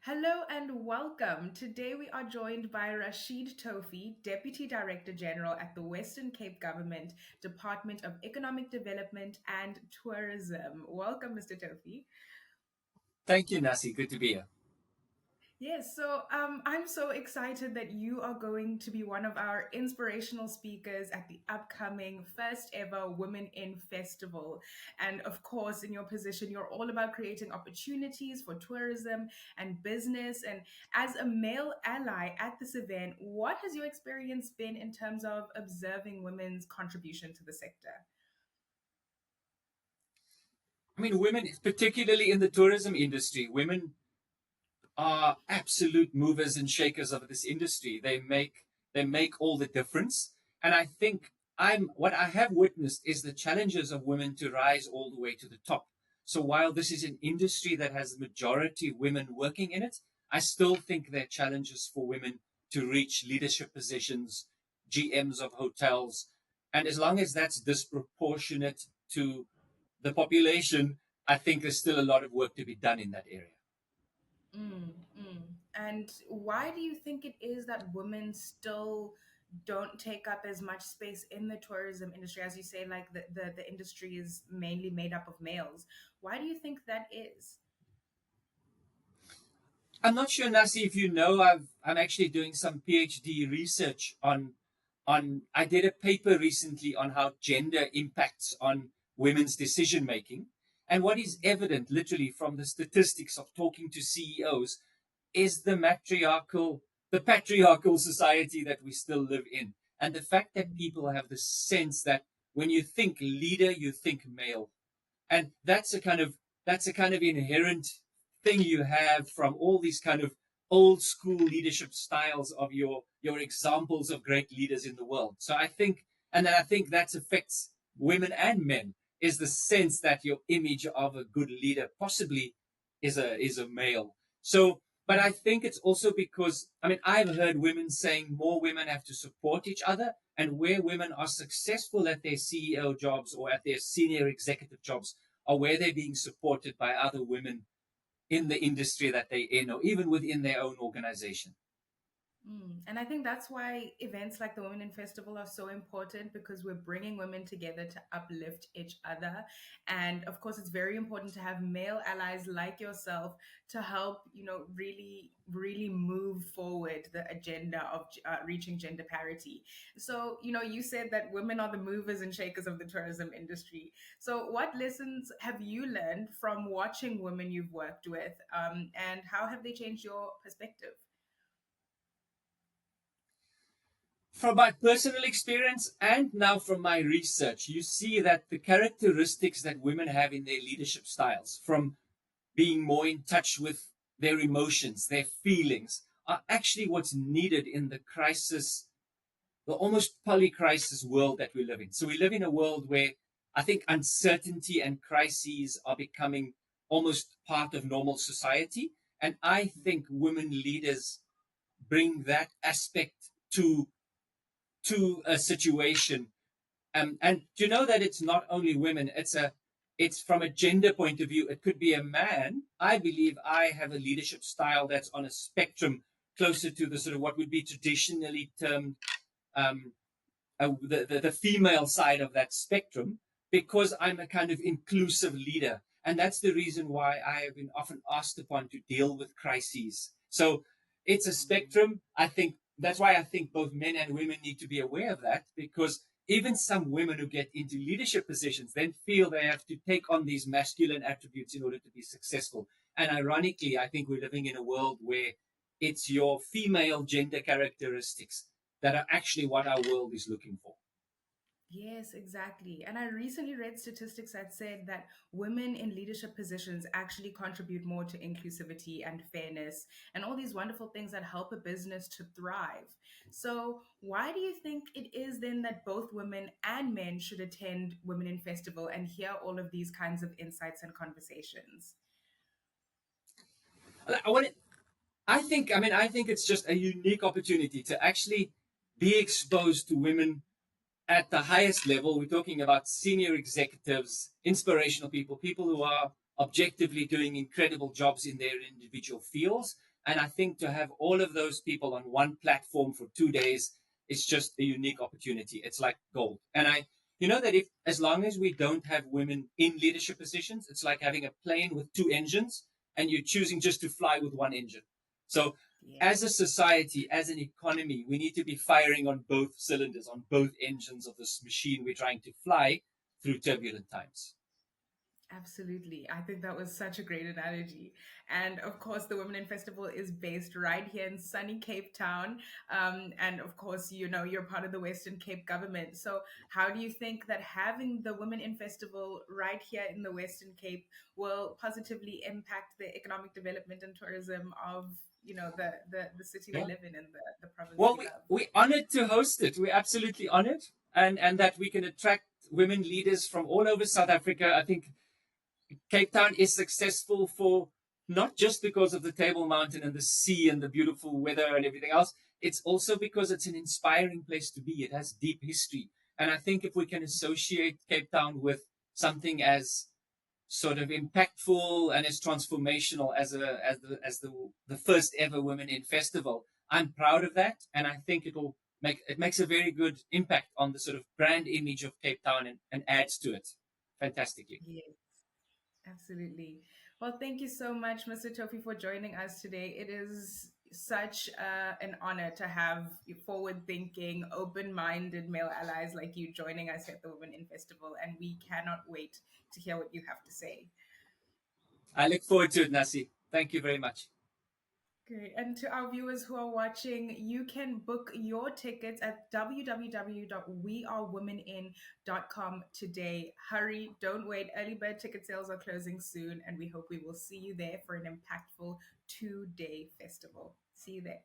Hello and welcome. Today we are joined by Rashid Toefy, Deputy Director General at the Western Cape Government Department of Economic Development and Tourism. Welcome, Mr. Toefy. Thank you, Nasi. Good to be here. Yes, so I'm so excited that you are going to be one of our inspirational speakers at the upcoming first ever Women in Festival. And of course, in your position, you're all about creating opportunities for tourism and business. And as a male ally at this event, what has your experience been in terms of observing women's contribution to the sector? I mean, women, particularly in the tourism industry, women are absolute movers and shakers of this industry. They make all the difference. And I think what I have witnessed is the challenges of women to rise all the way to the top. So while this is an industry that has the majority women working in it, I still think there are challenges for women to reach leadership positions, GMs of hotels. And as long as that's disproportionate to the population, I think there's still a lot of work to be done in that area. Mm, mm. And why do you think it is that women still don't take up as much space in the tourism industry? As you say, like the industry is mainly made up of males. Why do you think that is? I'm not sure, Nasi, if you know, I'm actually doing some PhD research on. I did a paper recently on how gender impacts on women's decision making, and what is evident, literally from the statistics of talking to CEOs, is the patriarchal society that we still live in, and the fact that people have the sense that when you think leader, you think male, and that's a kind of inherent thing you have from all these kind of old school leadership styles of your examples of great leaders in the world. So I think, and then I think that affects women and men, is the sense that your image of a good leader possibly is a male. So but I think it's also because, I mean, I've heard women saying more women have to support each other, and where women are successful at their CEO jobs or at their senior executive jobs are where they're being supported by other women in the industry that they're in, or even within their own organization. And I think that's why events like the Women in Festival are so important because we're bringing women together to uplift each other. And of course, it's very important to have male allies like yourself to help, really, really move forward the agenda of reaching gender parity. So, you said that women are the movers and shakers of the tourism industry. So, what lessons have you learned from watching women you've worked with, and how have they changed your perspective? From my personal experience and now from my research, you see that the characteristics that women have in their leadership styles, from being more in touch with their emotions, their feelings, are actually what's needed in the crisis, the almost polycrisis world that we live in. So we live in a world where I think uncertainty and crises are becoming almost part of normal society. And I think women leaders bring that aspect to a situation. And to know that it's not only women, it's from a gender point of view. It could be a man. I believe I have a leadership style that's on a spectrum closer to the sort of what would be traditionally termed um, the female side of that spectrum, because I'm a kind of inclusive leader. And that's the reason why I have been often asked upon to deal with crises. So it's a spectrum. I think that's why I think both men and women need to be aware of that, because even some women who get into leadership positions then feel they have to take on these masculine attributes in order to be successful. And ironically, I think we're living in a world where it's your female gender characteristics that are actually what our world is looking for. Yes, exactly. And I recently read statistics that said that women in leadership positions actually contribute more to inclusivity and fairness and all these wonderful things that help a business to thrive. So, why do you think it is then that both women and men should attend Women in Festival and hear all of these kinds of insights and conversations? I want to, I think it's just a unique opportunity to actually be exposed to women at the highest level. We're talking about senior executives, inspirational people, people who are objectively doing incredible jobs in their individual fields, And I think to have all of those people on one platform for 2 days is just a unique opportunity. It's like gold. And you know that if, as long as we don't have women in leadership positions, it's like having a plane with two engines and you're choosing just to fly with one engine. So Yeah. as a society, as an economy, we need to be firing on both cylinders, on both engines of this machine we're trying to fly through turbulent times. Absolutely. I think that was such a great analogy. And of course, the Women in Festival is based right here in sunny Cape Town. And of course, you know, you're part of the Western Cape government. So, how do you think that having the Women in Festival right here in the Western Cape will positively impact the economic development and tourism of, you know, the city we Yeah. live in and the province Well, we love? we honored to host it. We're absolutely honored. And that we can attract women leaders from all over South Africa. I think Cape Town is successful for not just because of the Table Mountain and the sea and the beautiful weather and everything else. It's also because it's an inspiring place to be. It has deep history. And I think if we can associate Cape Town with something as sort of impactful and as transformational as the first ever Women in Festival, I'm proud of that, and I think it makes a very good impact on the sort of brand image of Cape Town and adds to it fantastically. Yes. Absolutely. Well, thank you so much, Mr. Tofi, for joining us today. It is such an honor to have forward thinking, open minded male allies like you joining us at the Women in Festival, and we cannot wait to hear what you have to say. I look forward to it, Nasi. Thank you very much. Great. And to our viewers who are watching, you can book your tickets at www.wearewomenin.com today. Hurry, don't wait. Early bird ticket sales are closing soon, and we hope we will see you there for an impactful 2-day festival. See you there.